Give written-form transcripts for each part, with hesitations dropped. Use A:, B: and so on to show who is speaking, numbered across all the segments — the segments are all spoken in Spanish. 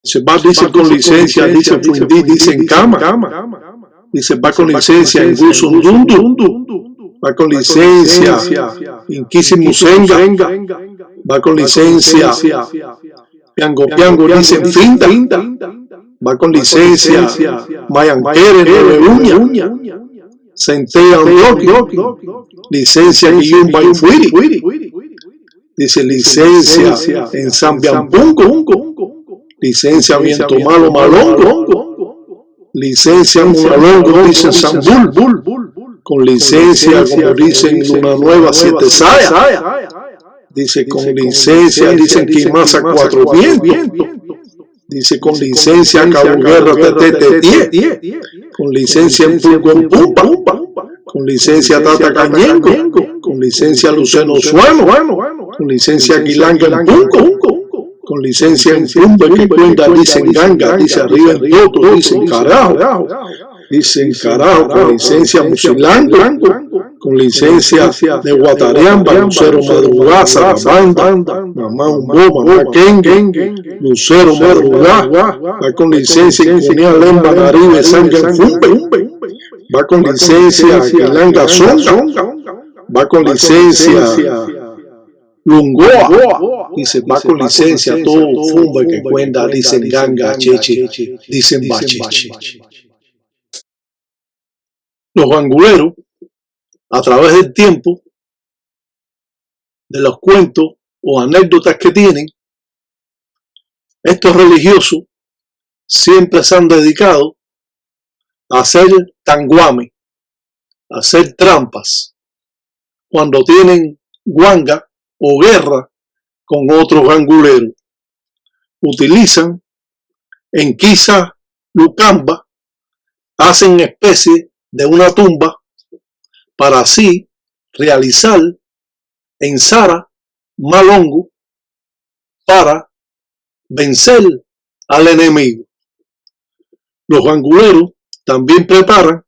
A: Se va, dice con licencia, dice Fundi, dice en cama. Dice va con licencia en Gusundundu. Va con licencia en Kisimusenga. Va con licencia Piango Piango, dice en Finda. Va con licencia Mayankere, Nueve Uña. Centella Rocky. Licencia Guillumba y Fuiri. Dice licencia en Zambiampunco. Licencia Viento Malo Malongo, licencia Munalongo, dicen Zambul, con licencia, como dicen Luna Nueva, Siete Saya, dice con licencia, dicen Quimasa, Cuatro Vientos, dice con licencia Cabo Guerra, Tetetie, con licencia en Pulco en Pumpa, con licencia Tata Cañengo, con licencia Luceno Sueno, con licencia Quilanga en Punco, con licencia en Pumba, que cuenta, dicen Ganga, dice arriba en Toto, dicen carajo, con licencia Musilando, con licencia de Guatareamba, Lucero Madrugada, Banda, Mamá Umbo, Mamá Kengue, Lucero Madrugada, va con licencia en Cunea Lemba, Naribe, Sanga en Fumbe, va con licencia Quilanga Songa, va con licencia Lungoa, dice va con licencia todo Fumba que cuenta, dicen Ganga, Cheche, dicen Bacheche. Los banguleros, a través del tiempo, de los cuentos o anécdotas que tienen, estos religiosos siempre se han dedicado a hacer tanguame, a hacer trampas, cuando tienen guanga o guerra con otros ganguleros. Utilizan en Quisa Lucamba, hacen especie de una tumba para así realizar en Sara Malongo para vencer al enemigo. Los ganguleros también preparan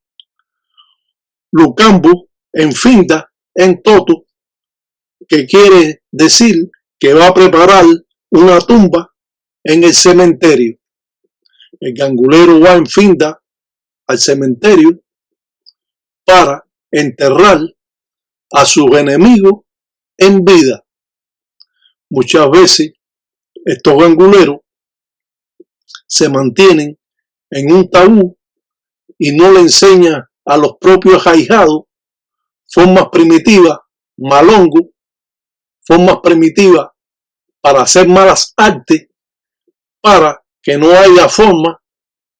A: Lucambo en Finda en Toto, que quiere decir que va a preparar una tumba en el cementerio. El gangulero va en Finda al cementerio para enterrar a sus enemigos en vida. Muchas veces estos ganguleros se mantienen en un tabú y no le enseñan a los propios ahijados formas primitivas, malongo, formas primitivas para hacer malas artes, para que no haya forma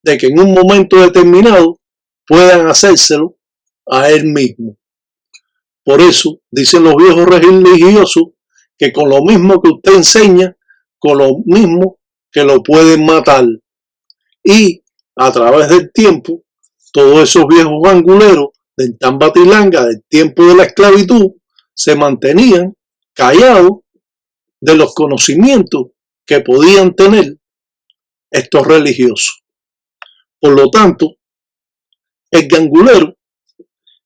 A: de que en un momento determinado puedan hacérselo a él mismo. Por eso dicen los viejos religiosos que con lo mismo que usted enseña, con lo mismo que lo pueden matar. Y a través del tiempo, todos esos viejos ganguleros del Tambatilanga, del tiempo de la esclavitud, se mantenían callados de los conocimientos que podían tener estos religiosos. Por lo tanto, el gangulero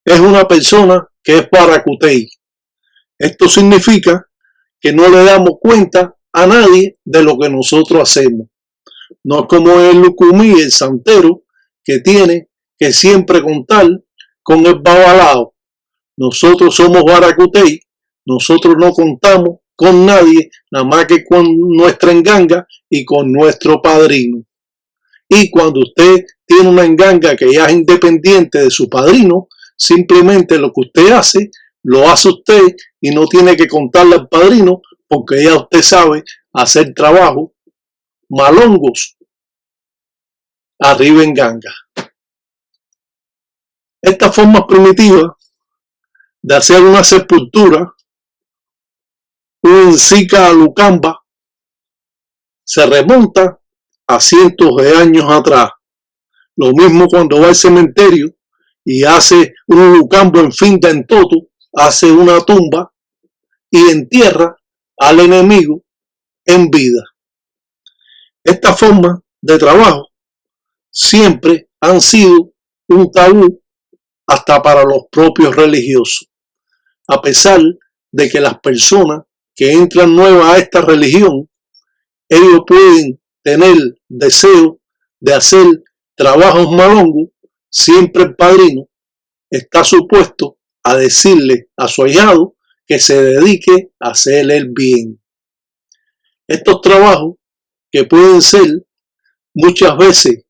A: es una persona que es baracutey. Esto significa que no le damos cuenta a nadie de lo que nosotros hacemos. No es como el lucumí, el santero, que tiene que siempre contar con el babalao. Nosotros somos Baracutey, nosotros no contamos con nadie, nada más que con nuestra enganga y con nuestro padrino. Y cuando usted tiene una enganga que ya es independiente de su padrino, simplemente lo que usted hace, lo hace usted y no tiene que contarle al padrino porque ya usted sabe hacer trabajo malongos arriba en ganga. Esta forma primitiva de hacer una sepultura, un Sica Lucamba, se remonta a cientos de años atrás. Lo mismo cuando va al cementerio y hace un lucambo en finta en toto, hace una tumba y entierra al enemigo en vida. Esta forma de trabajo siempre han sido un tabú hasta para los propios religiosos, a pesar de que las personas que entran nuevas a esta religión, ellos pueden tener deseo de hacer trabajos malongos, siempre el padrino está supuesto a decirle a su ahijado que se dedique a hacer el bien. Estos trabajos que pueden ser muchas veces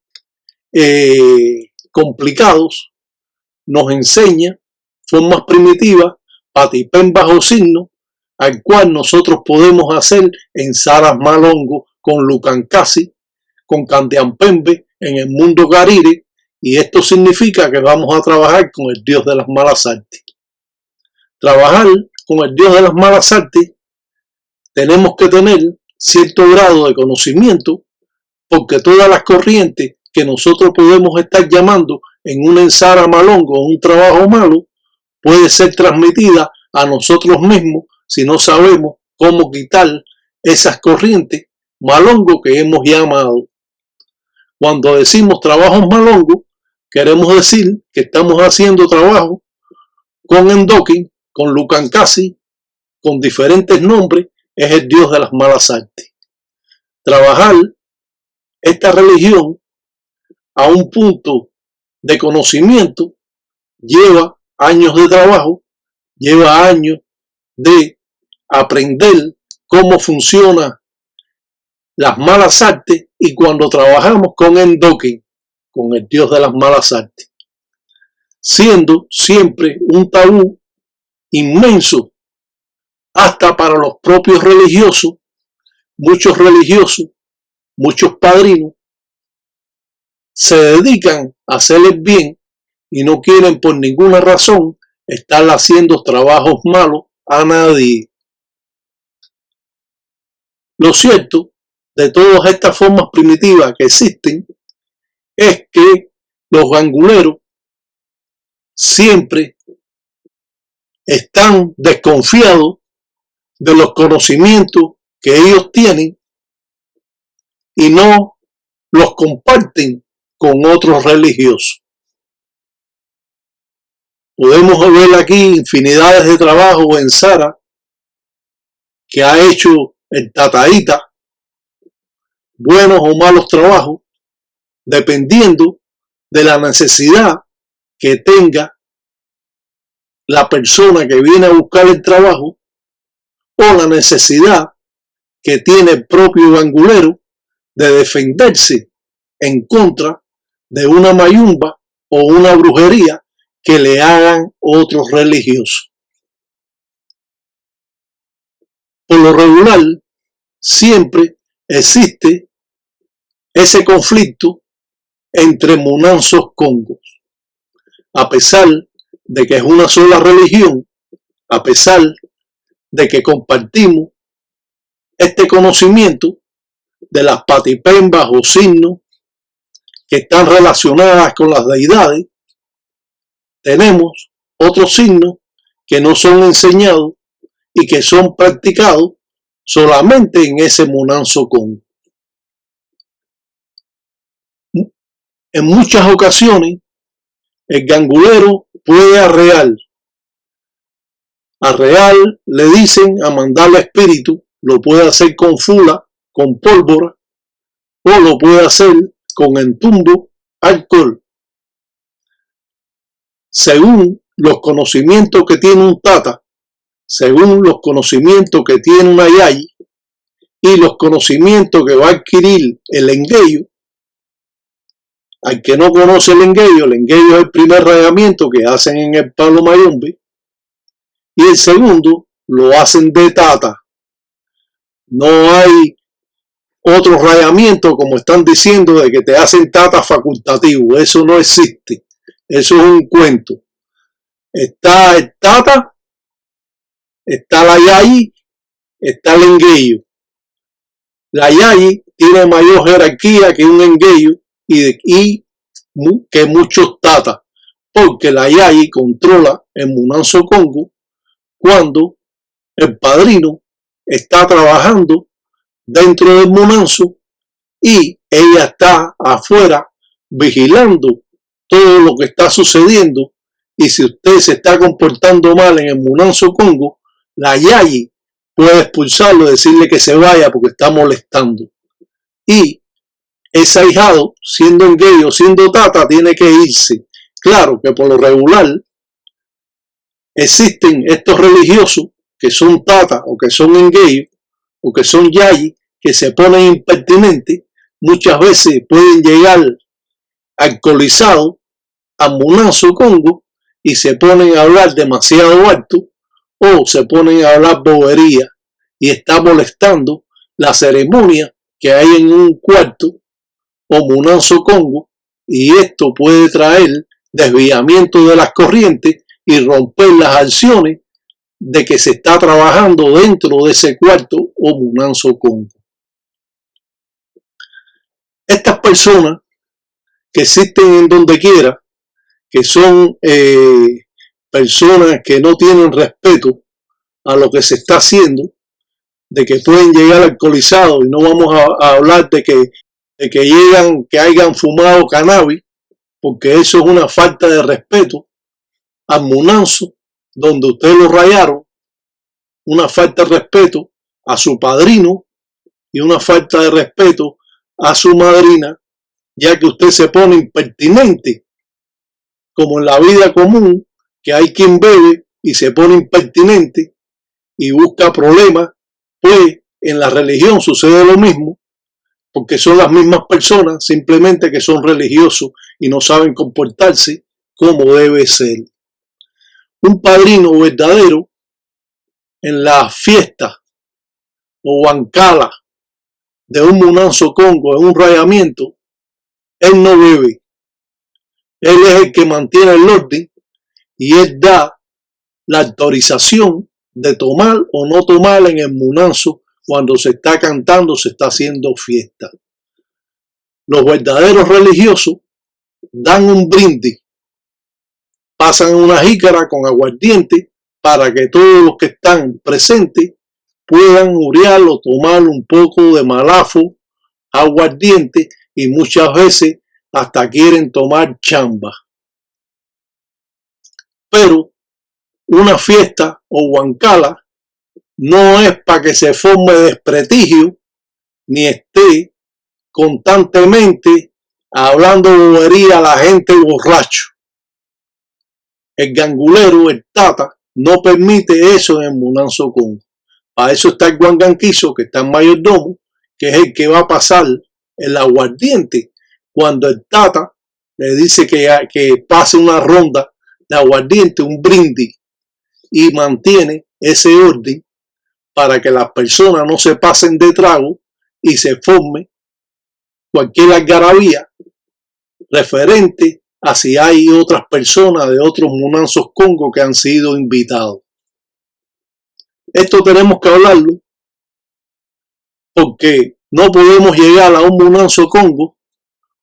A: complicados, nos enseña formas primitivas, patipén bajo signo, al cual nosotros podemos hacer en Saras Malongo, con Lucancasi, con Candiampembe, en el mundo Garire, y esto significa que vamos a trabajar con el dios de las malas artes. Trabajar con el dios de las malas artes, tenemos que tener cierto grado de conocimiento, porque todas las corrientes que nosotros podemos estar llamando en un ensara malongo o un trabajo malo, puede ser transmitida a nosotros mismos si no sabemos cómo quitar esas corrientes malongo que hemos llamado. Cuando decimos trabajos malongos, queremos decir que estamos haciendo trabajo con Endokin, con Lucancasi, con diferentes nombres, es el dios de las malas artes. Trabajar esta religión a un punto de conocimiento lleva años de trabajo, lleva años de aprender cómo funcionan las malas artes, y cuando trabajamos con Endokin, con el dios de las malas artes, siendo siempre un tabú inmenso hasta para los propios religiosos, muchos padrinos se dedican a hacer el bien y no quieren por ninguna razón estar haciendo trabajos malos a nadie. Lo cierto de todas estas formas primitivas que existen es que los ganguleros siempre están desconfiados de los conocimientos que ellos tienen y no los comparten con otros religiosos. Podemos ver aquí infinidades de trabajos en Sara que ha hecho el Tataíta, buenos o malos trabajos, dependiendo de la necesidad que tenga la persona que viene a buscar el trabajo o la necesidad que tiene el propio gangulero de defenderse en contra de una mayumba o una brujería que le hagan otros religiosos. Por lo regular, siempre existe ese conflicto entre munanzos congos. A pesar de que es una sola religión, a pesar de que compartimos este conocimiento de las patipembas o signos que están relacionadas con las deidades, tenemos otros signos que no son enseñados y que son practicados solamente en ese munanzo congo. En muchas ocasiones, el gangulero puede arrear. Arrear le dicen a mandarle espíritu, lo puede hacer con fula, con pólvora, o lo puede hacer con entumbo, alcohol. según los conocimientos que tiene un tata, según los conocimientos que tiene una yayi y los conocimientos que va a adquirir el engueyo. Al que no conoce el engueyo es el primer rayamiento que hacen en el palo mayombe y el segundo lo hacen de tata. No hay otro rayamiento como están diciendo de que te hacen tata facultativo. Eso no existe. Eso es un cuento. Está el tata, está la yayi, está el engueyo. La yayi tiene mayor jerarquía que un engueyo y que muchos tatas, porque la yayi controla el Munanzo Congo cuando el padrino está trabajando dentro del Munanzo y ella está afuera vigilando todo lo que está sucediendo, y si usted se está comportando mal en el Munanzo Congo, la yayi puede expulsarlo y decirle que se vaya porque está molestando. Y ese ahijado, siendo engueyo, siendo tata, tiene que irse. Claro que por lo regular existen estos religiosos que son tata o que son engueyo o que son yayi que se ponen impertinentes. Muchas veces pueden llegar alcoholizados a Munanzo Congo y se ponen a hablar demasiado alto o se ponen a hablar bobería y está molestando la ceremonia que hay en un cuarto o Munanzo Congo, y esto puede traer desviamiento de las corrientes y romper las acciones de que se está trabajando dentro de ese cuarto o Munanzo Congo. Estas personas que existen en donde quiera, que son personas que no tienen respeto a lo que se está haciendo, de que pueden llegar alcoholizados, y no vamos a hablar de que llegan, que hayan fumado cannabis, porque eso es una falta de respeto al Munanzo, donde ustedes lo rayaron, una falta de respeto a su padrino y una falta de respeto a su madrina, ya que usted se pone impertinente, como en la vida común, que hay quien bebe y se pone impertinente y busca problemas. Pues en la religión sucede lo mismo, porque son las mismas personas, simplemente que son religiosos y no saben comportarse como debe ser. Un padrino verdadero en la fiesta o bancala de un Munanzo Congo, en un rayamiento, él no bebe. Él es el que mantiene el orden y él da la autorización de tomar o no tomar en el Munanzo cuando se está cantando, se está haciendo fiesta. Los verdaderos religiosos dan un brindis, pasan una jícara con aguardiente para que todos los que están presentes puedan uriar o tomar un poco de malafo, aguardiente, y muchas veces hasta quieren tomar chamba. Pero una fiesta o huancala no es para que se forme desprestigio ni esté constantemente hablando bobería a la gente borracho. El gangulero, el tata, no permite eso en el Munanzo Congo. Para eso está el guanganquizo, que está en mayordomo, que es el que va a pasar el aguardiente cuando el tata le dice que pase una ronda de aguardiente, un brindis, y mantiene ese orden para que las personas no se pasen de trago y se forme cualquier algarabía referente a si hay otras personas de otros Munanzos Congo que han sido invitados. Esto tenemos que hablarlo porque no podemos llegar a un Munanzo Congo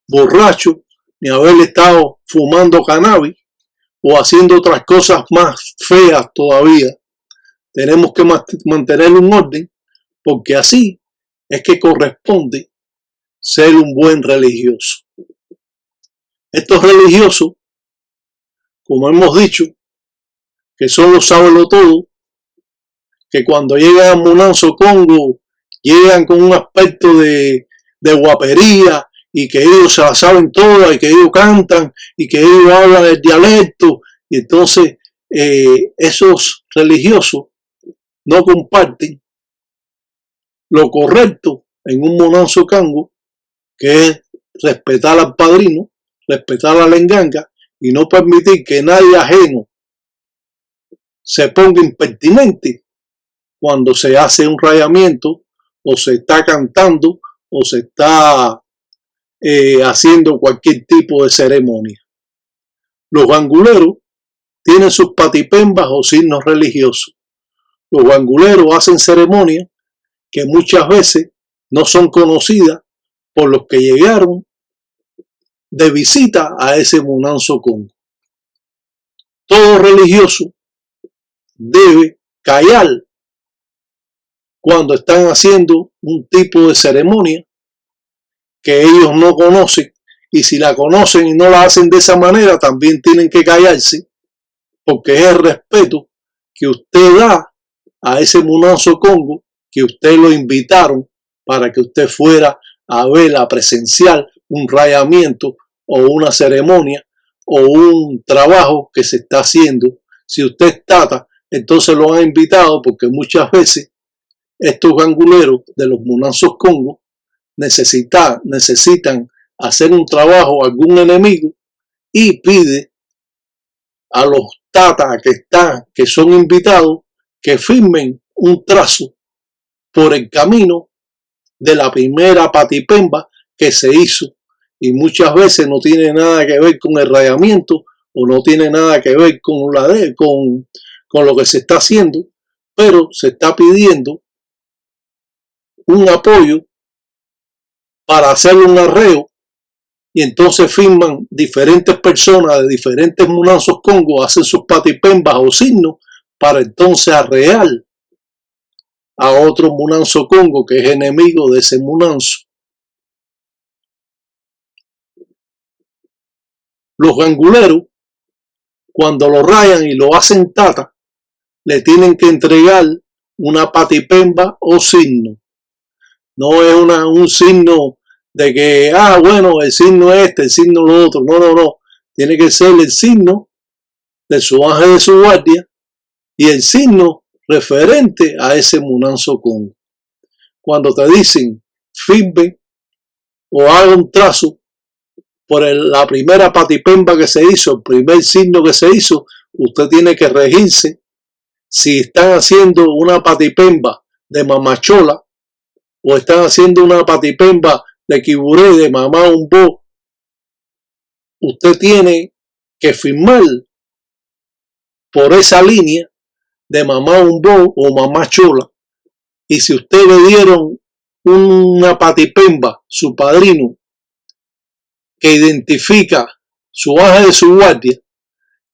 A: borracho ni haber estado fumando cannabis o haciendo otras cosas más feas todavía. Tenemos que mantener un orden, porque así es que corresponde ser un buen religioso. Estos religiosos, como hemos dicho, que son los sabelotodos, que cuando llegan a Munanzo Congo llegan con un aspecto de guapería y que ellos se la saben todas y que ellos cantan y que ellos hablan el dialecto y entonces esos religiosos no comparten lo correcto en un Munanzo Congo, que es respetar al padrino, respetar a la enganga y no permitir que nadie ajeno se ponga impertinente cuando se hace un rayamiento o se está cantando o se está haciendo cualquier tipo de ceremonia. Los ganguleros tienen sus patipembas o signos religiosos. Los ganguleros hacen ceremonias que muchas veces no son conocidas por los que llegaron de visita a ese Munanzo Congo. Todo religioso debe callar cuando están haciendo un tipo de ceremonia que ellos no conocen, y si la conocen y no la hacen de esa manera, también tienen que callarse, porque es el respeto que usted da a ese Munanzo Congo, que usted lo invitaron para que usted fuera a ver, a presenciar un rayamiento o una ceremonia o un trabajo que se está haciendo. Si usted es tata, entonces lo han invitado, porque muchas veces estos ganguleros de los Munanzos Congo necesitan hacer un trabajo a algún enemigo y pide a los tatas que son invitados que firmen un trazo por el camino de la primera patipemba que se hizo, y muchas veces no tiene nada que ver con el rayamiento o no tiene nada que ver con lo que se está haciendo, pero se está pidiendo un apoyo para hacer un arreo, y entonces firman diferentes personas de diferentes Munanzos Congo, hacen sus patipembas o signos para entonces arrear a otro Munanzo Congo que es enemigo de ese Munanzo. Los ganguleros, cuando lo rayan y lo hacen tata, le tienen que entregar una patipemba o signo. No es un signo de que, bueno, el signo este, el signo lo otro. No. Tiene que ser el signo de su ángel de su guardia y el signo referente a ese Munanzo Congo. Cuando te dicen firme o haga un trazo por la primera patipemba que se hizo, el primer signo que se hizo, usted tiene que regirse. Si están haciendo una patipemba de mamachola o están haciendo una patipemba de quiburé, de mamá umbo, usted tiene que firmar por esa línea de mamá umbo o mamá chola. Y si usted le dieron una patipemba, su padrino, que identifica su ángel de su guardia,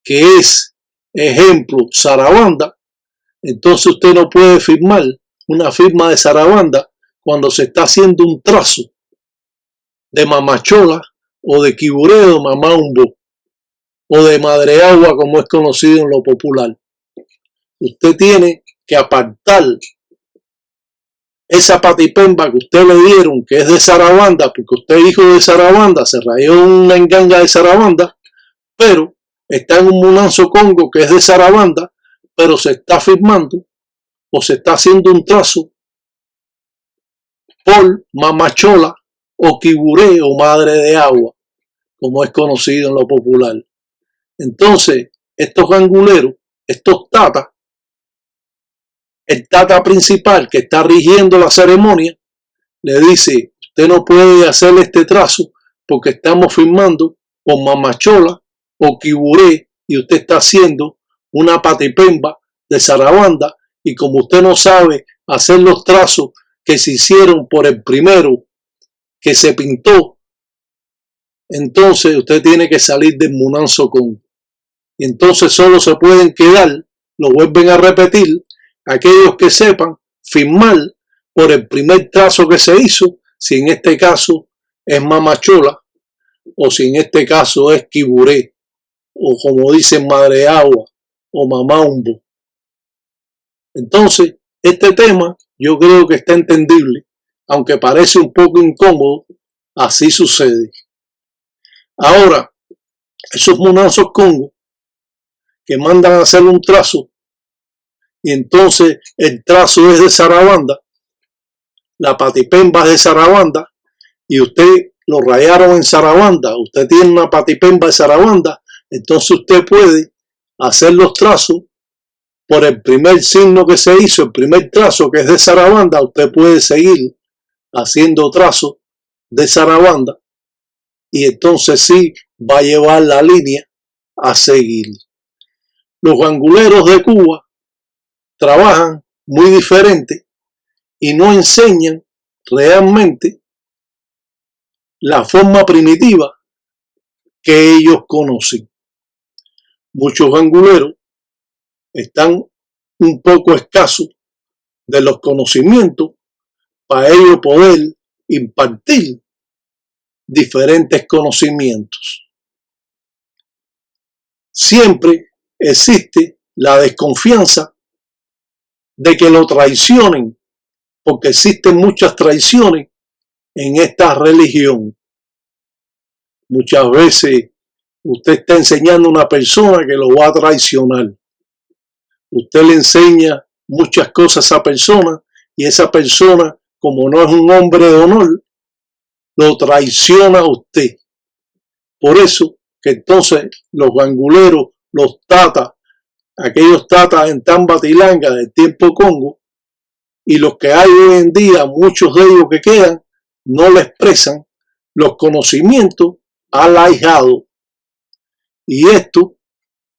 A: que es, ejemplo, Sarabanda, entonces usted no puede firmar una firma de Sarabanda cuando se está haciendo un trazo de mamachola o de quiburé o mamá umbo o de madre agua, como es conocido en lo popular. Usted tiene que apartar esa patipemba que usted le dieron, que es de Sarabanda, porque usted es hijo de Sarabanda, se rayó una enganga de Sarabanda, pero está en un Munanzo Congo que es de Sarabanda, pero se está firmando o se está haciendo un trazo por mamachola o quiburé o madre de agua, como es conocido en lo popular. Entonces, estos ganguleros, estos tatas, el tata principal que está rigiendo la ceremonia, le dice, usted no puede hacer este trazo porque estamos firmando con mamachola o quiburé y usted está haciendo una patipemba de Sarabanda, y como usted no sabe hacer los trazos que se hicieron por el primero que se pintó, entonces usted tiene que salir del Munanzo Congo. Y entonces solo se pueden quedar, lo vuelven a repetir, aquellos que sepan firmar por el primer trazo que se hizo, si en este caso es mamachola o si en este caso es quiburé o como dicen madre agua o mamá umbo. Entonces, este tema yo creo que está entendible, aunque parece un poco incómodo, así sucede. Ahora, esos Munanzos Congo que mandan a hacer un trazo y entonces el trazo es de Sarabanda, la patipemba es de Sarabanda y usted lo rayaron en Sarabanda, usted tiene una patipemba de Sarabanda, entonces usted puede hacer los trazos por el primer signo que se hizo, el primer trazo que es de Sarabanda, usted puede seguir haciendo trazos de Sarabanda y entonces sí va a llevar la línea a seguir. Los ganguleros de Cuba trabajan muy diferente y no enseñan realmente la forma primitiva que ellos conocen. Muchos ganguleros están un poco escasos de los conocimientos para ellos poder impartir diferentes conocimientos. Siempre existe la desconfianza de que lo traicionen, porque existen muchas traiciones en esta religión. Muchas veces usted está enseñando a una persona que lo va a traicionar. Usted le enseña muchas cosas a esa persona y esa persona, como no es un hombre de honor, lo traiciona a usted. Por eso que entonces los ganguleros, los tatas, aquellos tatas en Tambatilanga del tiempo Congo, y los que hay hoy en día, muchos de ellos que quedan, no le expresan los conocimientos al ahijado. Y esto,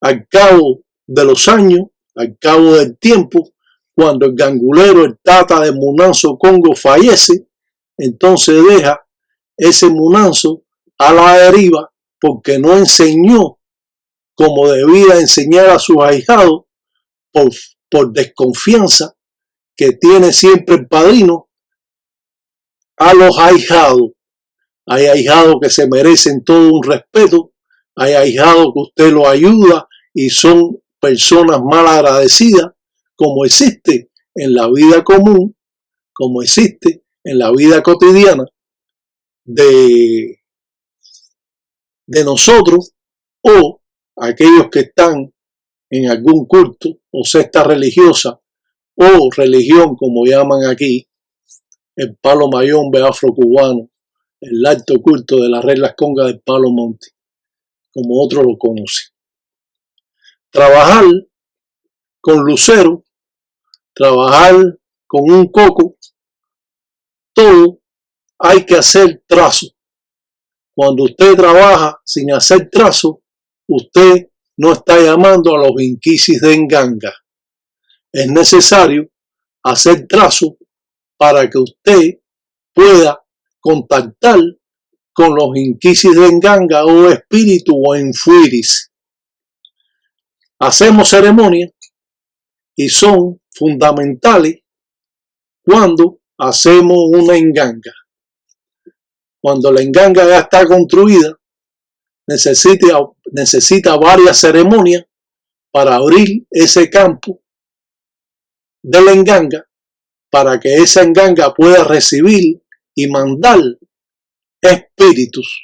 A: al cabo de los años, al cabo del tiempo, cuando el gangulero, el tata de Munanzo Congo fallece, entonces deja ese Munanzo a la deriva porque no enseñó como debía enseñar a sus ahijados por desconfianza que tiene siempre el padrino a los ahijados. Hay ahijados que se merecen todo un respeto, hay ahijados que usted los ayuda y son personas mal agradecidas, como existe en la vida común, como existe en la vida cotidiana de nosotros o aquellos que están en algún culto o secta religiosa o religión, como llaman aquí, el palo mayombe afrocubano, el alto culto de las reglas congas del Palo Monte, como otros lo conocen. Trabajar con lucero, trabajar con un coco, todo hay que hacer trazo. Cuando usted trabaja sin hacer trazo, usted no está llamando a los inquisis de Nganga. Es necesario hacer trazo para que usted pueda contactar con los inquisis de Nganga o espíritu o enfuiris. Hacemos ceremonias y son fundamentales cuando hacemos una enganga. Cuando la enganga ya está construida, necesita varias ceremonias para abrir ese campo de la enganga para que esa enganga pueda recibir y mandar espíritus.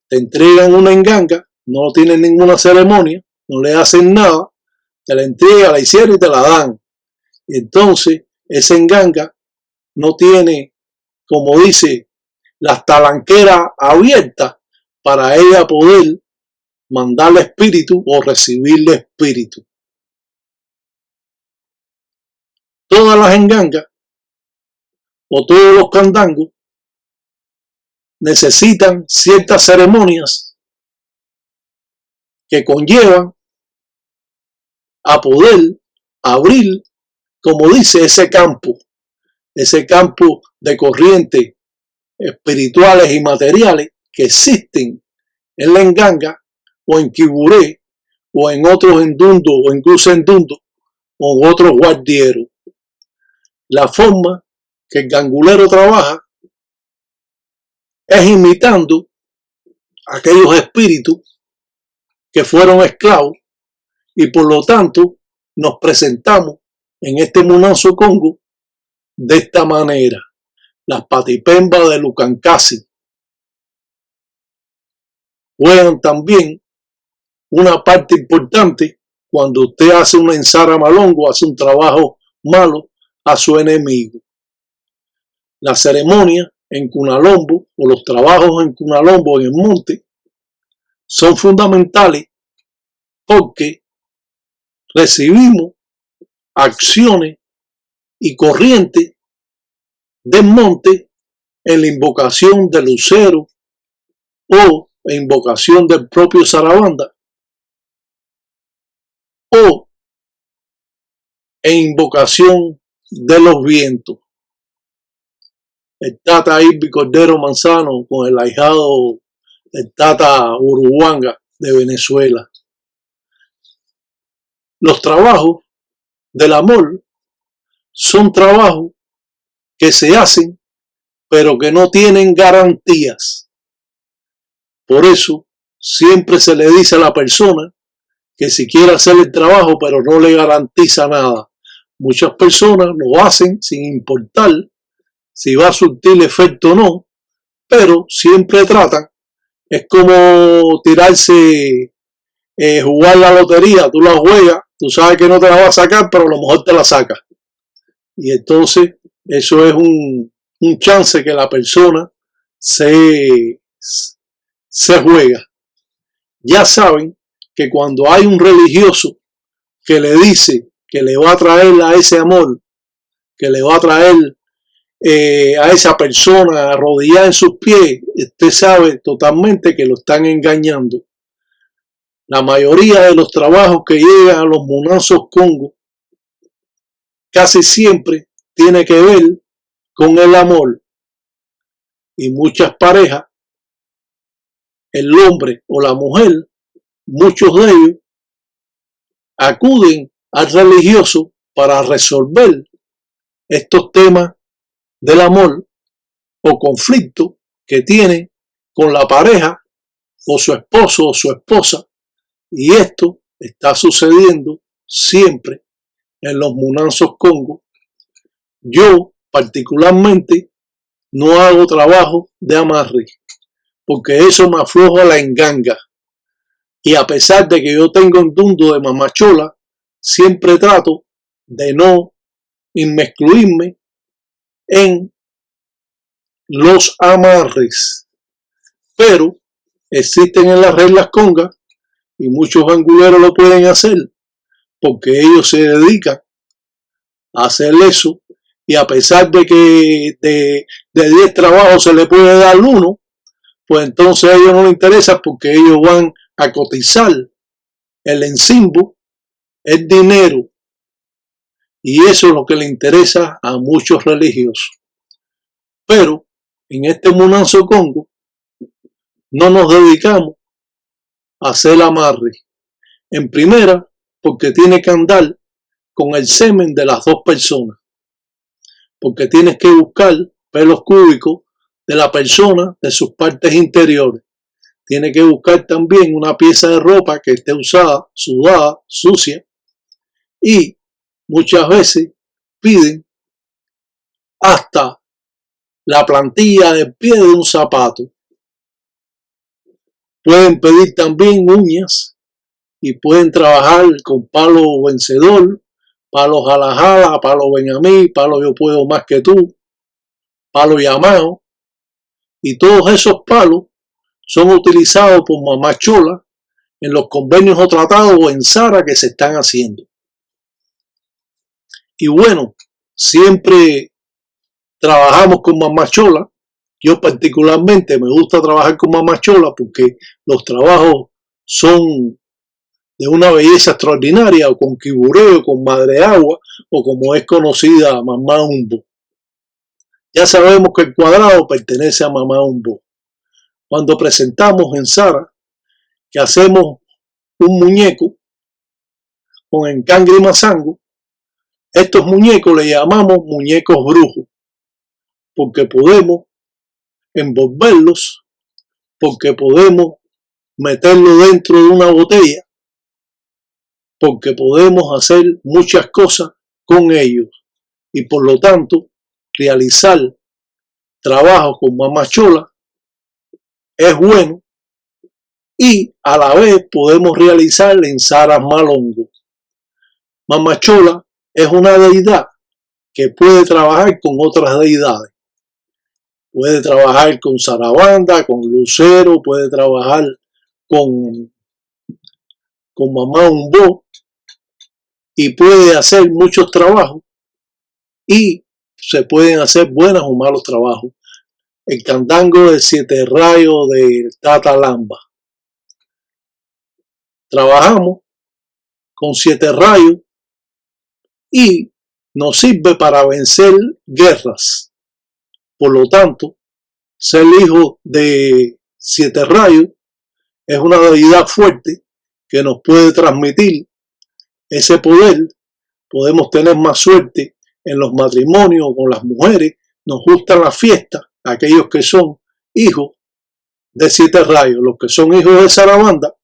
A: Te entregan una enganga, no tienen ninguna ceremonia, no le hacen nada, te la entregan, la hicieron y te la dan. Entonces, esa enganga no tiene, como dice, las talanqueras abiertas para ella poder mandarle espíritu o recibirle espíritu. Todas las engangas o todos los candangos necesitan ciertas ceremonias que conllevan a poder abrir, como dice, ese campo de corrientes espirituales y materiales que existen en la enganga o en Quiburé o en otros endundos o incluso endundos o en otros guardieros. La forma que el gangulero trabaja es imitando aquellos espíritus que fueron esclavos y por lo tanto nos presentamos en este Munanzo Congo de esta manera. Las patipembas de Lucancasi juegan también una parte importante cuando usted hace una ensara malongo, hace un trabajo malo a su enemigo. La ceremonia en Cunalombo o los trabajos en Cunalombo en el monte son fundamentales porque recibimos acciones y corrientes del monte en la invocación del lucero o en invocación del propio Sarabanda o en invocación de los vientos. El Tata Irving Cordero Manzano con el ahijado del Tata Uruguanga de Venezuela. Los trabajos del amor son trabajos que se hacen pero que no tienen garantías. Por eso siempre se le dice a la persona que si quiere hacer el trabajo pero no le garantiza nada. Muchas personas lo hacen sin importar si va a surtir efecto o no, pero siempre tratan. Es como tirarse, jugar la lotería, tú la juegas, tú sabes que no te la vas a sacar, pero a lo mejor te la sacas. Y entonces eso es un chance que la persona se juega. Ya saben que cuando hay un religioso que le dice que le va a traer a ese amor, que le va a traer a esa persona arrodillada en sus pies, usted sabe totalmente que lo están engañando. La mayoría de los trabajos que llegan a los Munanzos Congo casi siempre tiene que ver con el amor. Y muchas parejas, el hombre o la mujer, muchos de ellos acuden al religioso para resolver estos temas del amor o conflicto que tiene con la pareja o su esposo o su esposa, y esto está sucediendo siempre en los Munanzos Congo. Yo particularmente no hago trabajo de amarre porque eso me afloja la enganga, y a pesar de que yo tengo un dundo de mamachola, siempre trato de no inmiscuirme en los amarres, pero existen en las reglas congas y muchos anguleros lo pueden hacer porque ellos se dedican a hacer eso, y a pesar de que de 10 trabajos se le puede dar uno, pues entonces a ellos no les interesa porque ellos van a cotizar el encimbo, el dinero, y eso es lo que le interesa a muchos religiosos. Pero en este Munanzo Congo no nos dedicamos a hacer amarre. En primera, porque tiene que andar con el semen de las dos personas, porque tienes que buscar pelos cúbicos de la persona, de sus partes interiores. Tiene que buscar también una pieza de ropa que esté usada, sudada, sucia, y muchas veces piden hasta la plantilla del pie de un zapato. Pueden pedir también uñas y pueden trabajar con palo vencedor, palo jala jala, palo ven a mí, palo yo puedo más que tú, palo llamado, y todos esos palos son utilizados por mamá chola en los convenios o tratados o en Sara que se están haciendo. Y bueno, siempre trabajamos con mamá chola. Yo particularmente me gusta trabajar con mamá chola porque los trabajos son de una belleza extraordinaria, o con quibureo, con madre agua, o como es conocida mamá Humbo. Ya sabemos que el cuadrado pertenece a mamá Humbo. Cuando presentamos en Sara que hacemos un muñeco con encangre y mazango, estos muñecos le llamamos muñecos brujos, porque podemos envolverlos, porque podemos meterlo dentro de una botella, porque podemos hacer muchas cosas con ellos, y por lo tanto realizar trabajo con mamá chola es bueno y a la vez podemos realizar ensaras malongo. Mamachola es una deidad que puede trabajar con otras deidades. Puede trabajar con Sarabanda, con Lucero, puede trabajar con Mamá Umbó y puede hacer muchos trabajos y se pueden hacer buenos o malos trabajos. El candango de 7 rayos de Tata Lamba. Trabajamos con 7 rayos y nos sirve para vencer guerras. Por lo tanto, ser hijo de 7 rayos es una deidad fuerte que nos puede transmitir ese poder. Podemos tener más suerte en los matrimonios con las mujeres. Nos gustan las fiestas, aquellos que son hijos de 7 rayos. Los que son hijos de Sarabanda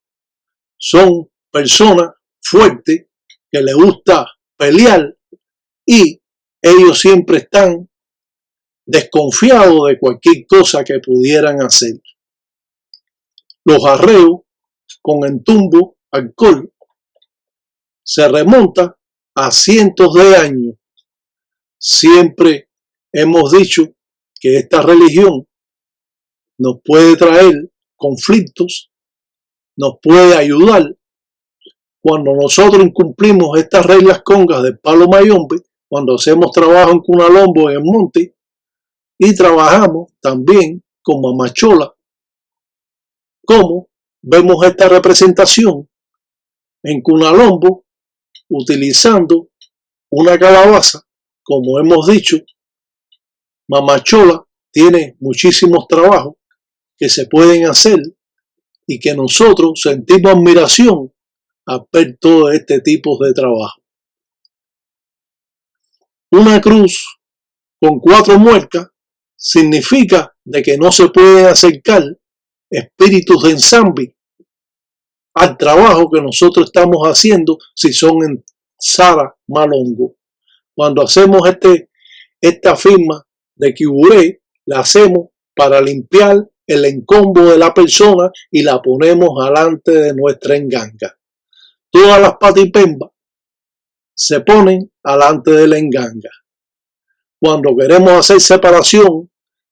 A: son personas fuertes que les gusta pelear y ellos siempre están desconfiados de cualquier cosa que pudieran hacer. Los arreos con entumbo, alcohol, se remonta a cientos de años. Siempre hemos dicho que esta religión nos puede traer conflictos, nos puede ayudar. Cuando nosotros incumplimos estas reglas congas del palo mayombe, cuando hacemos trabajo en Cunalombo en el monte y trabajamos también con Mamachola, como vemos esta representación en Cunalombo utilizando una calabaza, como hemos dicho, Mamachola tiene muchísimos trabajos que se pueden hacer y que nosotros sentimos admiración a ver todo este tipo de trabajo. Una cruz con 4 muecas significa de que no se pueden acercar espíritus de ensamble al trabajo que nosotros estamos haciendo si son en Sara Malongo. Cuando hacemos esta firma de Kiburé, la hacemos para limpiar el encombo de la persona y la ponemos delante de nuestra enganga. Todas las patipembas se ponen delante de la enganga. Cuando queremos hacer separación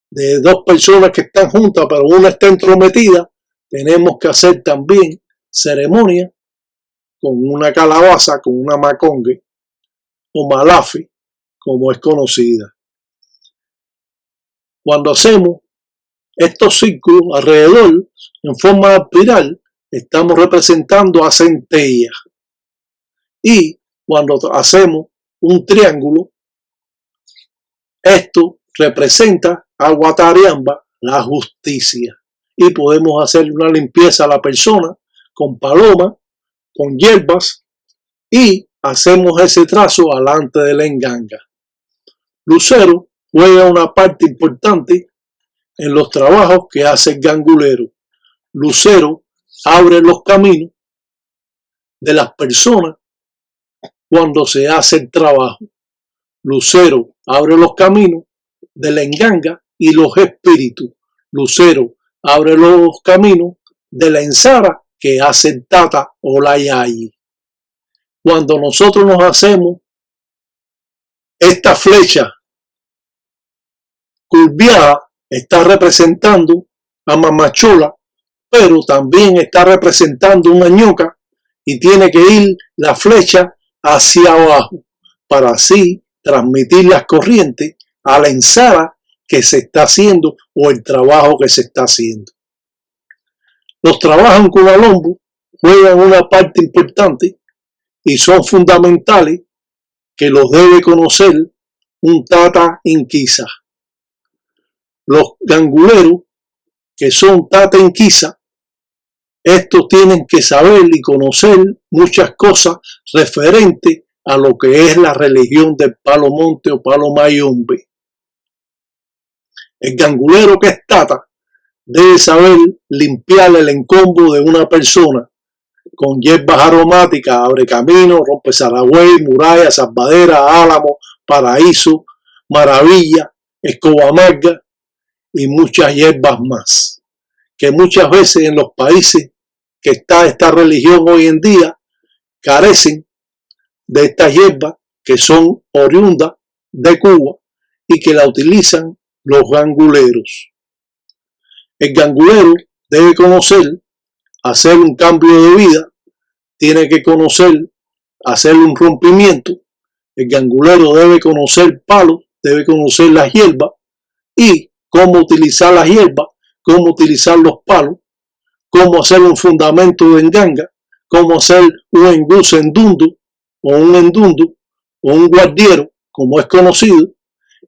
A: de 2 personas que están juntas pero una está entrometida, tenemos que hacer también ceremonia con una calabaza, con una macongue o malafi, como es conocida. Cuando hacemos estos círculos alrededor en forma de espiral, estamos representando a centellas. Y cuando hacemos un triángulo, esto representa a Guatariamba, la justicia. Y podemos hacer una limpieza a la persona con paloma, con hierbas y hacemos ese trazo delante de la enganga. Lucero juega una parte importante en los trabajos que hace el gangulero. Lucero abre los caminos de las personas cuando se hace el trabajo. Lucero abre los caminos de la enganga y los espíritus. Lucero abre los caminos de la ensara que hace el tata o la yayi. Cuando nosotros nos hacemos esta flecha curviada, está representando a Mamachola, pero también está representando una ñoca y tiene que ir la flecha hacia abajo para así transmitir las corrientes a la ensara que se está haciendo o el trabajo que se está haciendo. Los trabajos en Cunalombo juegan una parte importante y son fundamentales que los debe conocer un tata inquisa. Los ganguleros que son tata inquisa, estos tienen que saber y conocer muchas cosas referentes a lo que es la religión del palo monte o palo mayombe. El gangulero que es tata debe saber limpiar el encombo de una persona con hierbas aromáticas, abre camino, rompe zaragüey, muralla, salvadera, álamo, paraíso, maravilla, escoba amarga y muchas hierbas más, que muchas veces en los países que está esta religión hoy en día carecen de estas hierbas que son oriundas de Cuba y que la utilizan los ganguleros. El gangulero debe conocer hacer un cambio de vida, tiene que conocer hacer un rompimiento. El gangulero debe conocer palos, debe conocer las hierbas y cómo utilizar las hierbas, cómo utilizar los palos, cómo hacer un fundamento de enganga, cómo hacer un enguce endundu o un endundu o un guardiero, como es conocido,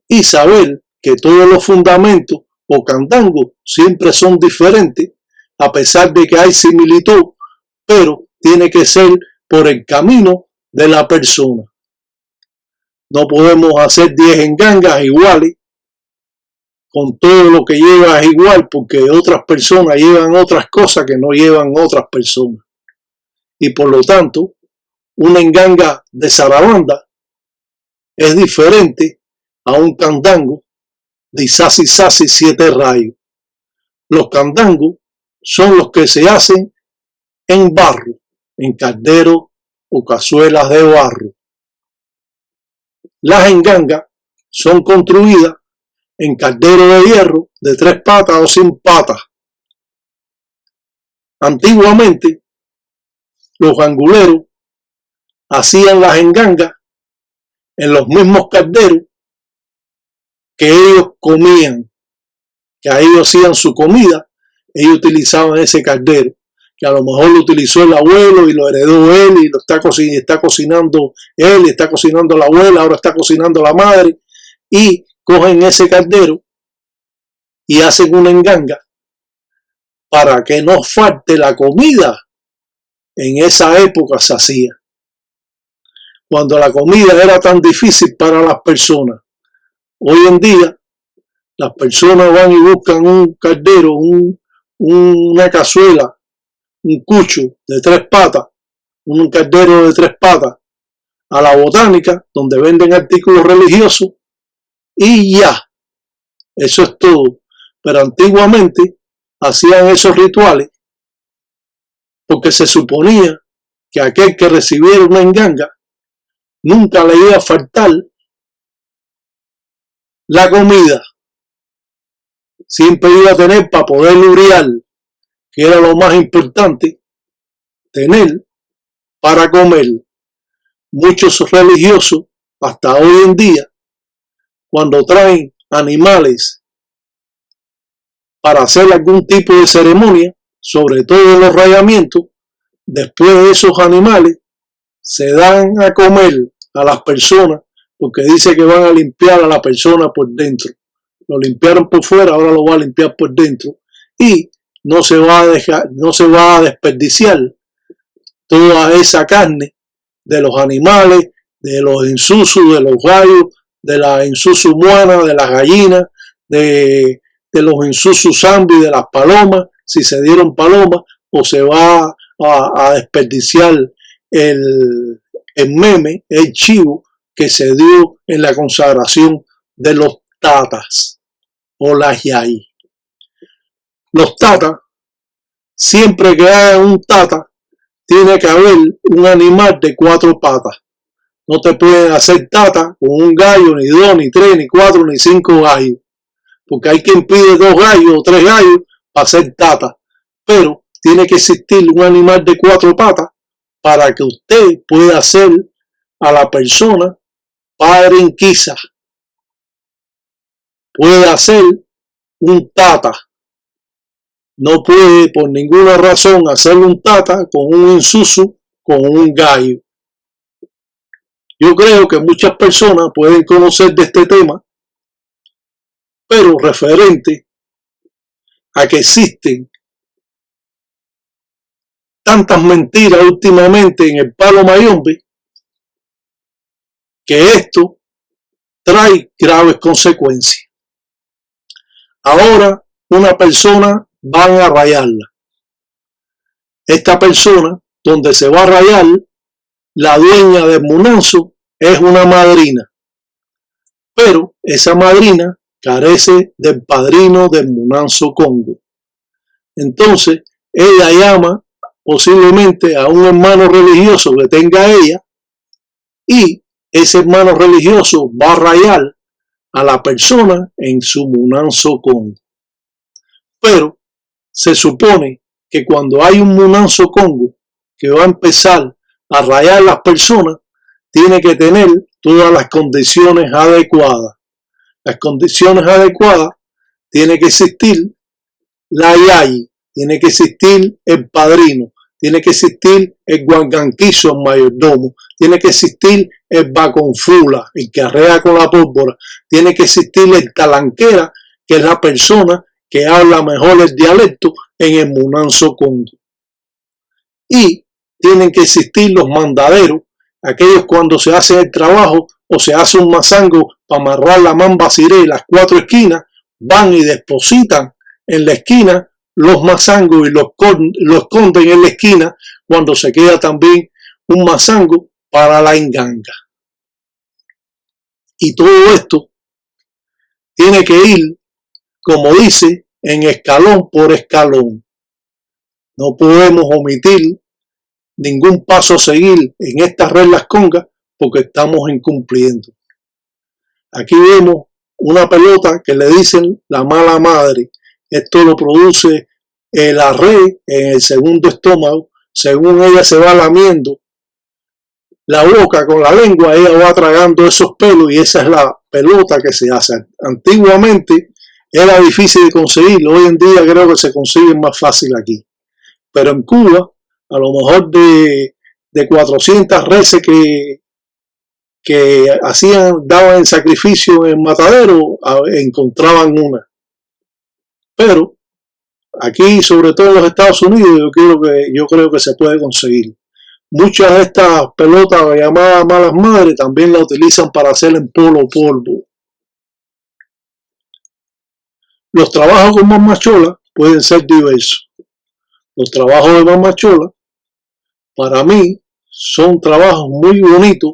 A: y saber que todos los fundamentos o candangos siempre son diferentes, a pesar de que hay similitud, pero tiene que ser por el camino de la persona. No podemos hacer 10 engangas iguales, con todo lo que lleva es igual, porque otras personas llevan otras cosas que no llevan otras personas. Y por lo tanto, una enganga de zarabanda es diferente a un candango de Isasi Sasi 7 rayos. Los candangos son los que se hacen en barro, en calderos o cazuelas de barro. Las engangas son construidas en caldero de hierro de 3 patas o sin patas. Antiguamente, los ganguleros hacían las engangas en los mismos calderos que ellos comían, que a ellos hacían su comida, ellos utilizaban ese caldero, que a lo mejor lo utilizó el abuelo y lo heredó él y lo está cocinando él, está cocinando la abuela, ahora está cocinando la madre, y cogen ese caldero y hacen una enganga para que no falte la comida. En esa época se hacía, cuando la comida era tan difícil para las personas. Hoy en día las personas van y buscan un caldero, una cazuela, un cucho de 3 patas, un caldero de 3 patas, a la botánica, donde venden artículos religiosos, y ya, eso es todo. Pero antiguamente hacían esos rituales porque se suponía que aquel que recibiera una enganga nunca le iba a faltar la comida, siempre iba a tener para poder luriar, que era lo más importante, tener para comer. Muchos religiosos hasta hoy en día, cuando traen animales para hacer algún tipo de ceremonia, sobre todo en los rayamientos, después de esos animales se dan a comer a las personas, porque dice que van a limpiar a la persona por dentro. Lo limpiaron por fuera, ahora lo va a limpiar por dentro, y no se va a desperdiciar toda esa carne de los animales, de los ensusus, de los gallos, de la ensusu muana, de las gallinas, de los ensusus zambi, de las palomas, si se dieron palomas, o se va a desperdiciar el meme, el chivo que se dio en la consagración de los tatas o las yai. Los tatas, siempre que haya un tata, tiene que haber un animal de 4 patas. No te pueden hacer tata con un gallo, ni 2, ni 3, ni 4, ni 5 gallos. Porque hay quien pide 2 gallos o 3 gallos para hacer tata. Pero tiene que existir un animal de 4 patas para que usted pueda hacer a la persona padre inquisa. Puede hacer un tata. No puede por ninguna razón hacer un tata con un ensusu, con un gallo. Yo creo que muchas personas pueden conocer de este tema, pero referente a que existen tantas mentiras últimamente en el palo mayombe, que esto trae graves consecuencias. Ahora una persona van a rayarla. Esta persona, donde se va a rayar, la dueña del munanzo es una madrina, pero esa madrina carece del padrino del munanzo Congo. Entonces ella llama posiblemente a un hermano religioso que tenga ella, y ese hermano religioso va a rayar a la persona en su Munanzo Congo. Pero se supone que cuando hay un Munanzo Congo que va a empezar a rayar las personas, tiene que tener todas las condiciones adecuadas. Las condiciones adecuadas, tiene que existir la yayi, tiene que existir el padrino, tiene que existir el guanganquizo, el mayordomo, tiene que existir el baconfula, el que arrea con la pólvora, tiene que existir el talanquera, que es la persona que habla mejor el dialecto en el Munanzo Congo. Y tienen que existir los mandaderos, aquellos cuando se hace el trabajo o se hace un mazango para amarrar la mamba ciré y las 4 esquinas, van y depositan en la esquina los mazangos y los esconden en la esquina cuando se queda también un mazango para la enganga. Y todo esto tiene que ir, como dice, en escalón por escalón. No podemos omitir ningún paso a seguir en estas reglas congas porque estamos incumpliendo. Aquí vemos una pelota que le dicen la mala madre. Esto lo produce la red en el segundo estómago. Según ella se va lamiendo la boca con la lengua, ella va tragando esos pelos y esa es la pelota que se hace. Antiguamente era difícil de conseguir, hoy en día creo que se consigue más fácil aquí. Pero en Cuba, a lo mejor de 400 reses que daban el sacrificio en matadero, encontraban una. Pero aquí, sobre todo en los Estados Unidos, yo creo que se puede conseguir. Muchas de estas pelotas llamadas malas madres también la utilizan para hacer en polvo. Los trabajos con mamachola pueden ser diversos. Los trabajos de mamachola, para mí, son trabajos muy bonitos,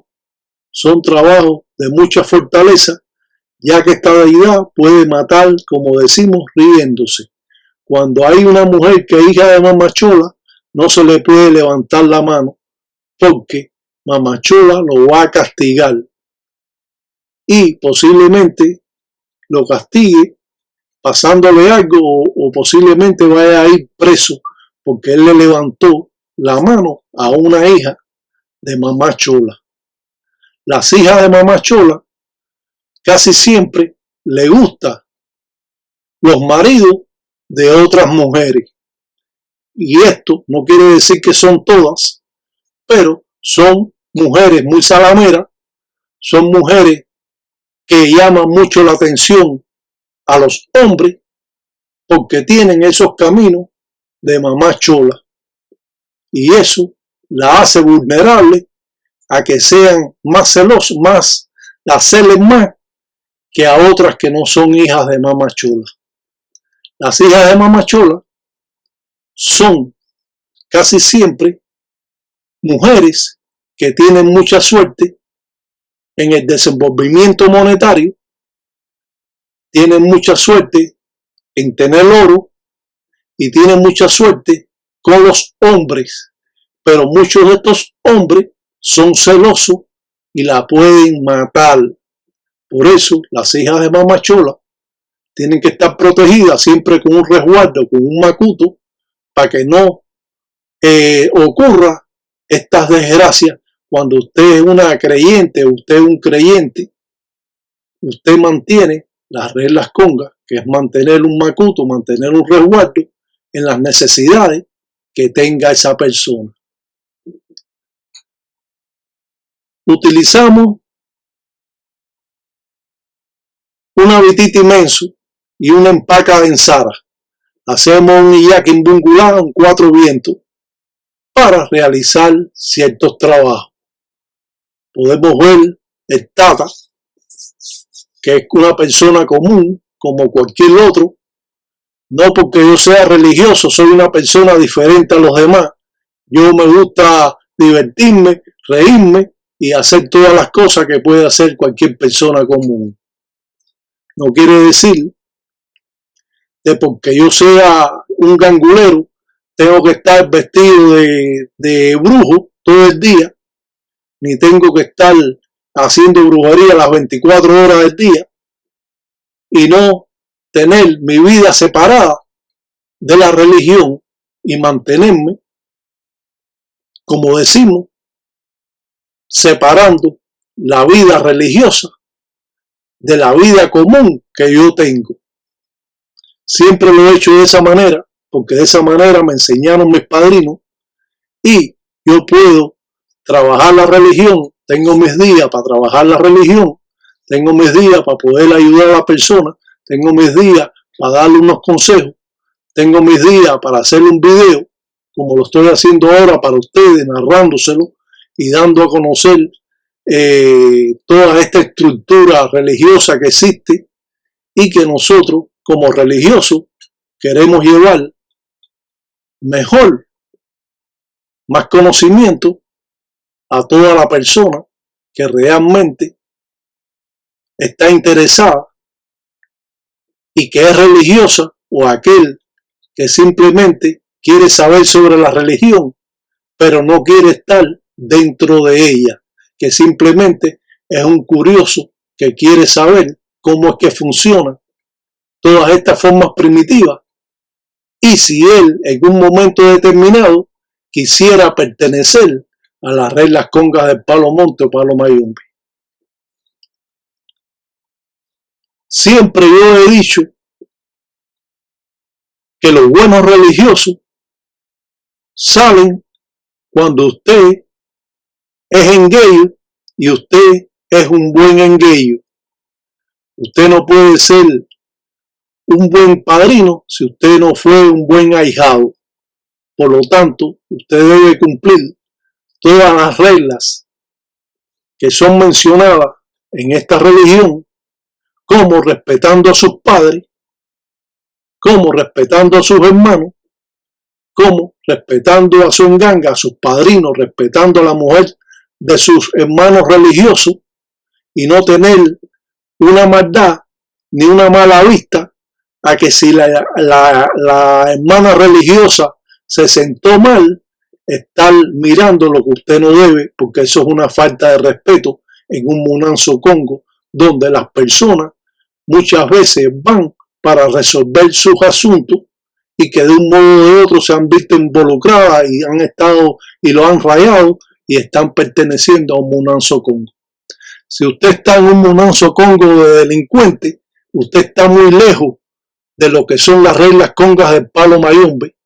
A: son trabajos de mucha fortaleza, ya que esta deidad puede matar, como decimos, riéndose. Cuando hay una mujer que es hija de mamachola, no se le puede levantar la mano, porque mamachola lo va a castigar y posiblemente lo castigue pasándole algo o posiblemente vaya a ir preso porque él le levantó la mano a una hija de mamachola. Las hijas de mamachola casi siempre le gustan los maridos de otras mujeres. Y esto no quiere decir que son todas, pero son mujeres muy salameras, son mujeres que llaman mucho la atención a los hombres porque tienen esos caminos de mamá chola. Y eso la hace vulnerable a que sean más celosos, la celen más que a otras que no son hijas de mamá chola. Las hijas de mamá chola son casi siempre mujeres que tienen mucha suerte en el desenvolvimiento monetario, tienen mucha suerte en tener oro y tienen mucha suerte con los hombres, pero muchos de estos hombres son celosos y la pueden matar. Por eso las hijas de mamachola tienen que estar protegidas siempre con un resguardo, con un macuto, para que no ocurra estas desgracias. Cuando usted es una creyente, usted es un creyente, usted mantiene las reglas congas, que es mantener un macuto, mantener un resguardo en las necesidades que tenga esa persona. Utilizamos una vitita inmenso y una empaca de ensara. Hacemos un iyaquimbungulá en 4 vientos para realizar ciertos trabajos. Podemos ver el tata, que es una persona común como cualquier otro. No porque yo sea religioso, soy una persona diferente a los demás. Yo me gusta divertirme, reírme y hacer todas las cosas que puede hacer cualquier persona común. No quiere decir que porque yo sea un gangulero, tengo que estar vestido de brujo todo el día, ni tengo que estar haciendo brujería las 24 horas del día y no tener mi vida separada de la religión y mantenerme, como decimos, separando la vida religiosa de la vida común que yo tengo. Siempre lo he hecho de esa manera, porque de esa manera me enseñaron mis padrinos y yo puedo trabajar la religión, tengo mis días para trabajar la religión, tengo mis días para poder ayudar a la persona, tengo mis días para darle unos consejos, tengo mis días para hacerle un video, como lo estoy haciendo ahora para ustedes, narrándoselo y dando a conocer toda esta estructura religiosa que existe y que nosotros como religiosos queremos llevar mejor, más conocimiento a toda la persona que realmente está interesada y que es religiosa, o aquel que simplemente quiere saber sobre la religión pero no quiere estar dentro de ella, que simplemente es un curioso que quiere saber cómo es que funcionan todas estas formas primitivas y si él en un momento determinado quisiera pertenecer a las reglas congas del Palo Monte o Palo Mayombe. Siempre yo he dicho que los buenos religiosos salen cuando usted es engueyo y usted es un buen engueyo. Usted no puede ser un buen padrino si usted no fue un buen ahijado. Por lo tanto, usted debe cumplir todas las reglas que son mencionadas en esta religión, como respetando a sus padres, como respetando a sus hermanos, como respetando a su enganga, a sus padrinos, respetando a la mujer de sus hermanos religiosos y no tener una maldad ni una mala vista a que si la hermana religiosa se sentó mal, estar mirando lo que usted no debe, porque eso es una falta de respeto en un Munanzo Congo, donde las personas muchas veces van para resolver sus asuntos y que de un modo o de otro se han visto involucradas y han estado y lo han rayado y están perteneciendo a un Munanzo Congo. Si usted está en un Munanzo Congo de delincuente, usted está muy lejos de lo que son las reglas congas del Palo Mayombe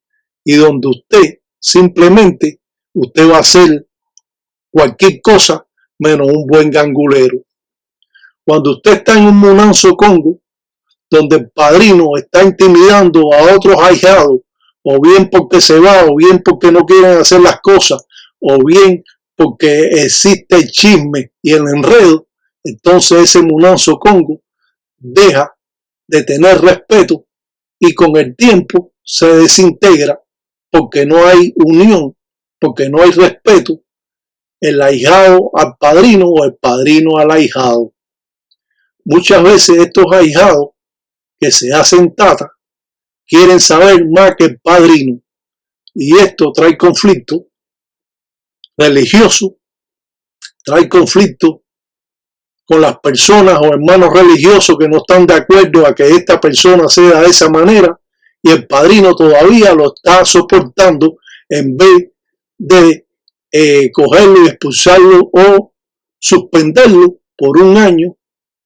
A: y donde usted simplemente usted va a hacer cualquier cosa menos un buen gangulero. Cuando usted está en un Munanzo Congo donde el padrino está intimidando a otros ahijados, o bien porque se va, o bien porque no quieren hacer las cosas, o bien porque existe el chisme y el enredo, entonces ese Munanzo Congo deja de tener respeto y con el tiempo se desintegra porque no hay unión, porque no hay respeto, el ahijado al padrino o el padrino al ahijado. Muchas veces estos ahijados que se hacen tata quieren saber más que el padrino y esto trae conflicto religioso, trae conflicto con las personas o hermanos religiosos que no están de acuerdo a que esta persona sea de esa manera y el padrino todavía lo está soportando en vez de cogerlo y expulsarlo o suspenderlo por un año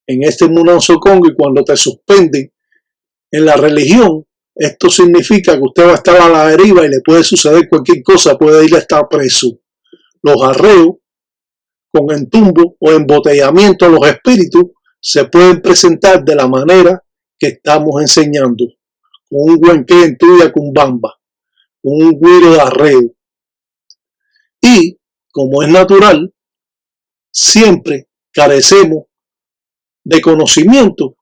A: en este Munanzo Congo. Y cuando te suspenden en la religión, esto significa que usted va a estar a la deriva y le puede suceder cualquier cosa, puede ir a estar preso. Los arreos con entumbo o embotellamiento a los espíritus se pueden presentar de la manera que estamos enseñando, con un huenque en tuya cumbamba, con un güiro de arreo. Y, como es natural, siempre carecemos de conocimiento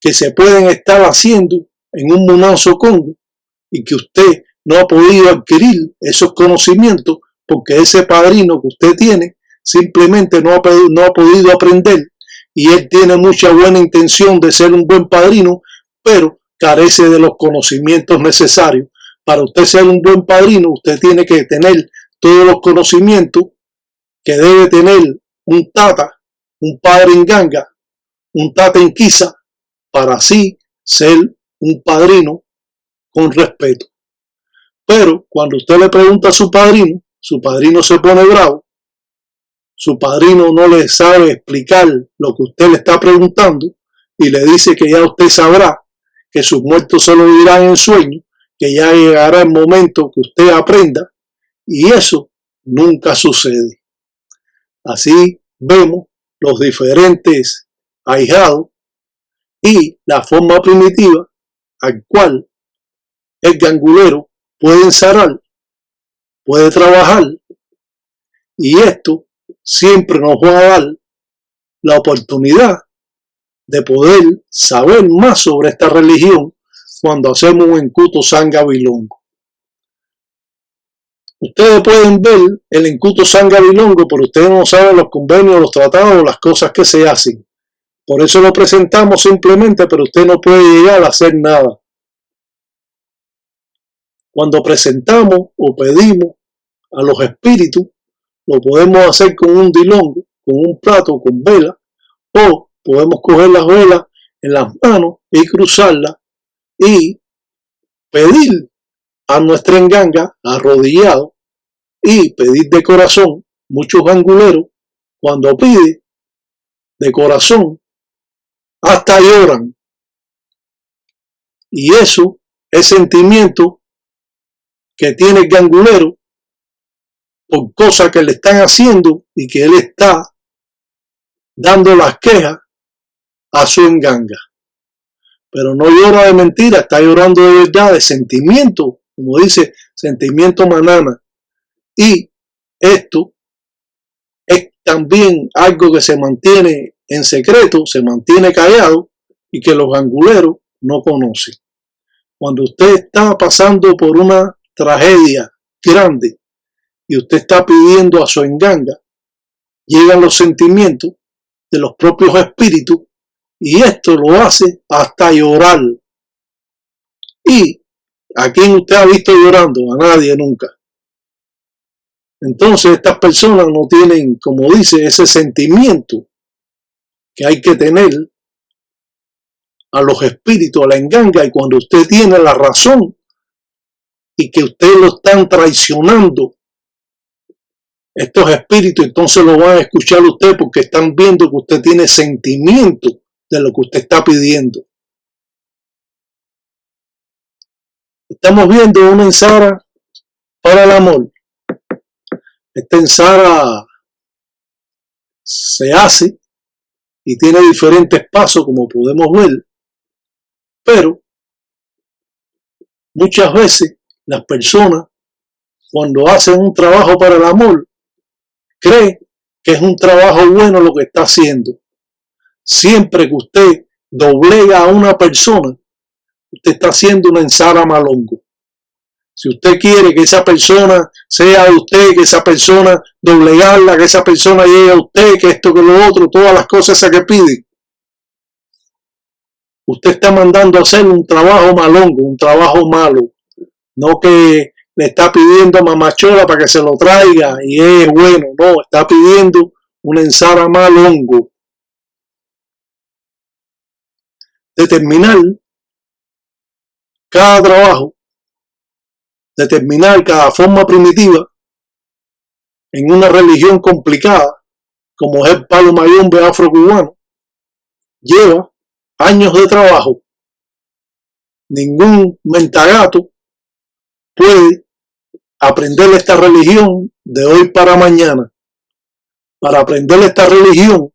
A: que se pueden estar haciendo en un Munanzo Congo y que usted no ha podido adquirir esos conocimientos porque ese padrino que usted tiene simplemente no ha podido aprender y él tiene mucha buena intención de ser un buen padrino, pero carece de los conocimientos necesarios para usted ser un buen padrino, usted tiene que tener todos los conocimientos que debe tener un tata, un padre en ganga, un tata en quizá, para así ser un padrino con respeto. Pero cuando usted le pregunta a su padrino se pone bravo, su padrino no le sabe explicar lo que usted le está preguntando y le dice que ya usted sabrá, que sus muertos se lo dirán en sueño, que ya llegará el momento que usted aprenda, y eso nunca sucede. Así vemos los diferentes ahijados y la forma primitiva al cual el gangulero puede ensarar, puede trabajar, y esto siempre nos va a dar la oportunidad de poder saber más sobre esta religión cuando hacemos un encuto sangabilongo. Ustedes pueden ver el encuto sangabilongo, pero ustedes no saben los convenios, los tratados, las cosas que se hacen. Por eso lo presentamos simplemente, pero usted no puede llegar a hacer nada. Cuando presentamos o pedimos a los espíritus, lo podemos hacer con un dilongo, con un plato, con vela, o podemos coger las velas en las manos y cruzarlas y pedir a nuestra enganga arrodillado y pedir de corazón. Muchos ganguleros cuando piden de corazón hasta lloran, y eso es sentimiento que tiene el gangulero por cosas que le están haciendo y que él está dando las quejas a su enganga. Pero no llora de mentira, está llorando de verdad, de sentimiento, como dice, sentimiento manana. Y esto es también algo que se mantiene en secreto, se mantiene callado y que los ganguleros no conocen. Cuando usted está pasando por una tragedia grande y usted está pidiendo a su enganga, llegan los sentimientos de los propios espíritus y esto lo hace hasta llorar. ¿Y a quién usted ha visto llorando? A nadie nunca. Entonces estas personas no tienen, como dice, ese sentimiento que hay que tener a los espíritus, a la enganga, y cuando usted tiene la razón y que usted lo están traicionando, estos espíritus entonces lo van a escuchar usted porque están viendo que usted tiene sentimiento de lo que usted está pidiendo. Estamos viendo una ensara para el amor. Esta ensara se hace y tiene diferentes pasos, como podemos ver, pero muchas veces las personas, cuando hacen un trabajo para el amor, creen que es un trabajo bueno lo que está haciendo. Siempre que usted doblega a una persona, usted está haciendo una ensara malongo. Si usted quiere que esa persona sea de usted, que esa persona doblegarla, que esa persona llegue a usted, que esto, que lo otro, todas las cosas esas que pide, usted está mandando a hacer un trabajo malongo, un trabajo malo. No que le está pidiendo a mamachola para que se lo traiga y es bueno, no, está pidiendo una ensara malongo. Determinar cada trabajo, determinar cada forma primitiva en una religión complicada como es el palo mayombe afrocubano, lleva años de trabajo. Ningún mentagato puede aprender esta religión de hoy para mañana. Para aprender esta religión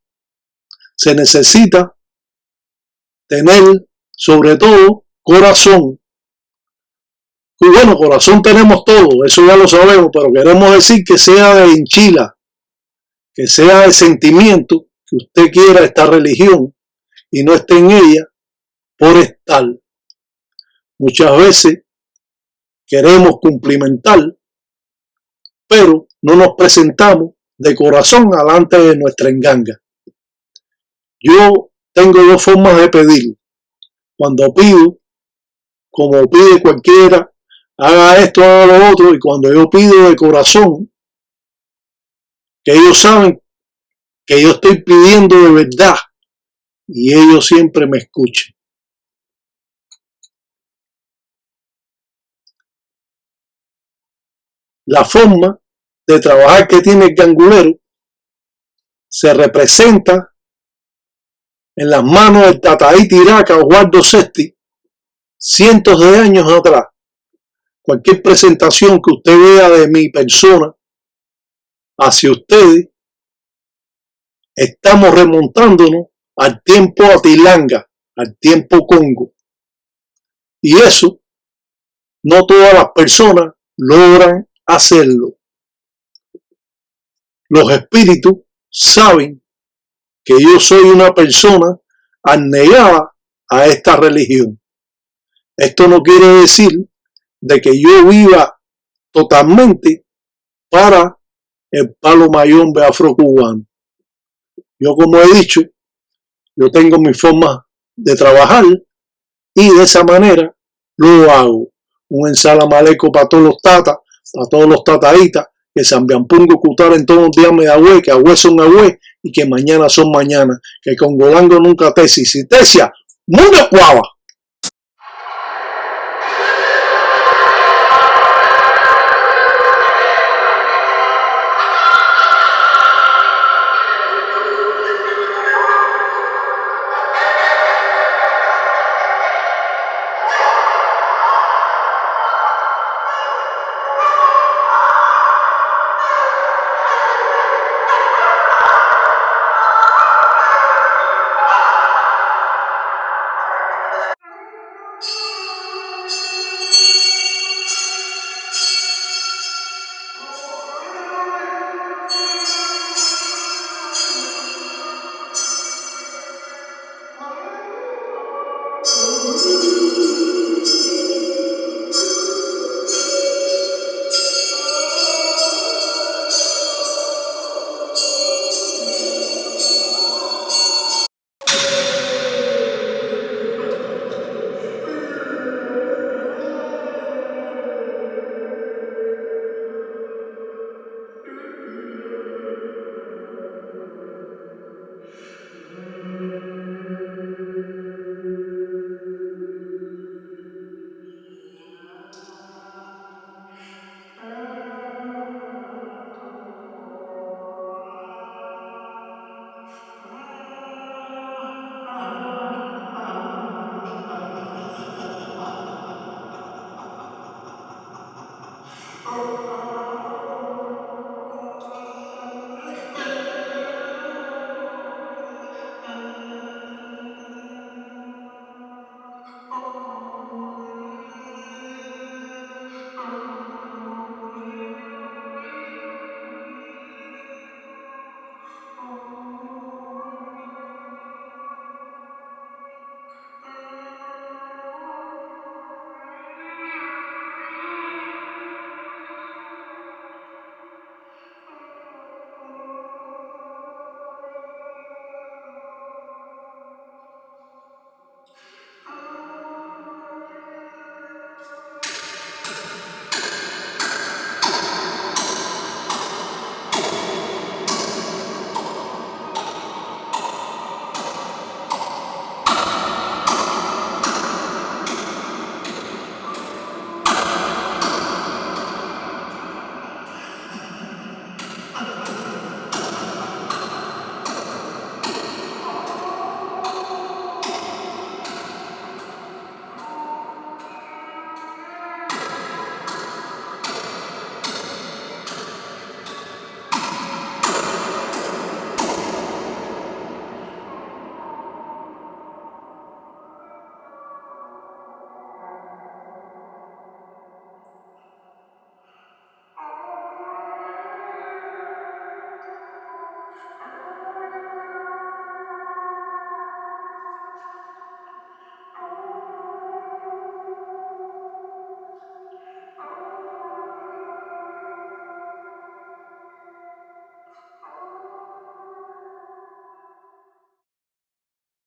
A: se necesita tener sobre todo corazón. Y bueno, corazón tenemos todo, eso ya lo sabemos, pero queremos decir que sea de hinchila, que sea de sentimiento, que usted quiera esta religión y no esté en ella por estar. Muchas veces queremos cumplimentar, pero no nos presentamos de corazón delante de nuestra enganga. Yo tengo dos formas de pedir. Cuando pido, como pide cualquiera, haga esto, haga lo otro, y cuando yo pido de corazón, que ellos saben que yo estoy pidiendo de verdad, y ellos siempre me escuchan. La forma de trabajar que tiene el gangulero se representa en las manos del Tataí Tiraca Osvaldo Sesti, cientos de años atrás. Cualquier presentación que usted vea de mi persona hacia ustedes, estamos remontándonos al tiempo Atilanga, al tiempo Congo. Y eso no todas las personas logran hacerlo. Los espíritus saben que yo soy una persona abnegada a esta religión. Esto no quiere decir de que yo viva totalmente para el palo mayombe afrocubano. Yo, como he dicho, yo tengo mi forma de trabajar y de esa manera lo hago. Un ensalamaleco para todos los tatas, para todos los tataitas, que Sambiampungo Cutaren todos los días me da hue, que agüe son agüe y que mañana son mañana, que Congolango nunca tesis y tesia, muy cuava.